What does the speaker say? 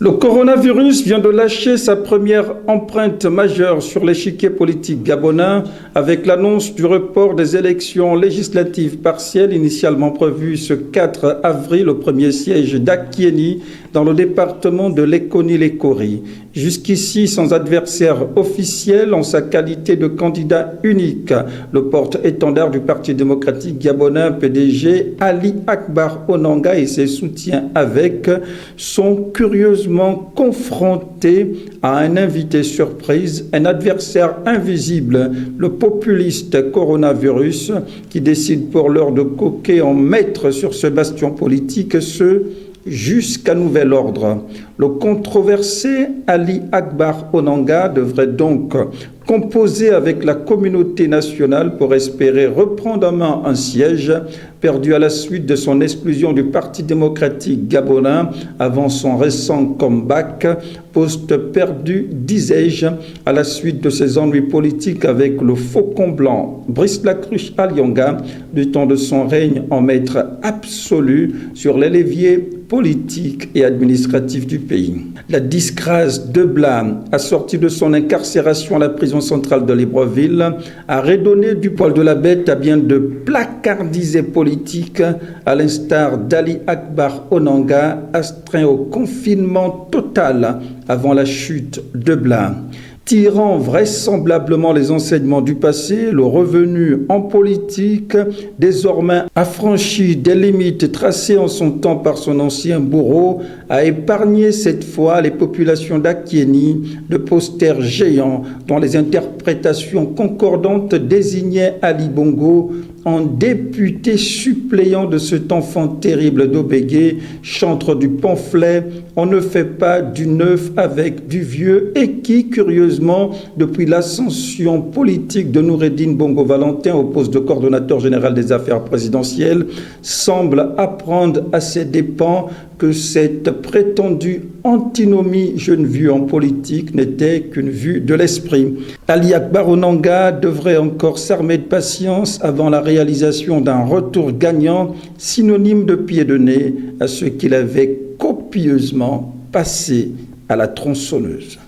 Le coronavirus vient de lâcher sa première empreinte majeure sur l'échiquier politique gabonais avec l'annonce du report des élections législatives partielles initialement prévues ce 4 avril au premier siège d'Akieni dans le département de Lekoni-Lekori. Jusqu'ici sans adversaire officiel en sa qualité de candidat unique, le porte-étendard du Parti démocratique gabonais PDG Ali Akbar Onanga et ses soutiens avec sont curieusement confrontés à un invité surprise, un adversaire invisible, le populiste coronavirus qui décide pour l'heure de coquer en maître sur ce bastion politique, jusqu'à nouvel ordre. Le controversé Ali Akbar Onanga devrait donc composer avec la communauté nationale pour espérer reprendre en main un siège perdu à la suite de son exclusion du Parti démocratique gabonais avant son récent comeback, poste perdu, disais-je, à la suite de ses ennuis politiques avec le faucon blanc Brice Lacruche Alianga du temps de son règne en maître absolu sur les leviers politiques et administratifs du pays. La disgrâce de Blam, assortie de son incarcération à la prison centrale de Libreville, a redonné du poil de la bête à bien de placardisés politiques, à l'instar d'Ali Akbar Onanga, astreint au confinement total avant la chute de Blam. Tirant vraisemblablement les enseignements du passé, le revenu en politique, désormais affranchi des limites tracées en son temps par son ancien bourreau, a épargné cette fois les populations d'Akieni de posters géants dont les interprétations concordantes désignaient Ali Bongo en député suppléant de cet enfant terrible d'Obégué, chantre du pamphlet « On ne fait pas du neuf avec du vieux » et qui, curieusement, depuis l'ascension politique de Noureddine Bongo Valentin au poste de coordonnateur général des affaires présidentielles, semble apprendre à ses dépens que cette prétendue antinomie jeune vue en politique n'était qu'une vue de l'esprit. Ali Akbar Onanga devrait encore s'armer de patience avant la réalisation d'un retour gagnant, synonyme de pied de nez à ce qu'il avait copieusement passé à la tronçonneuse.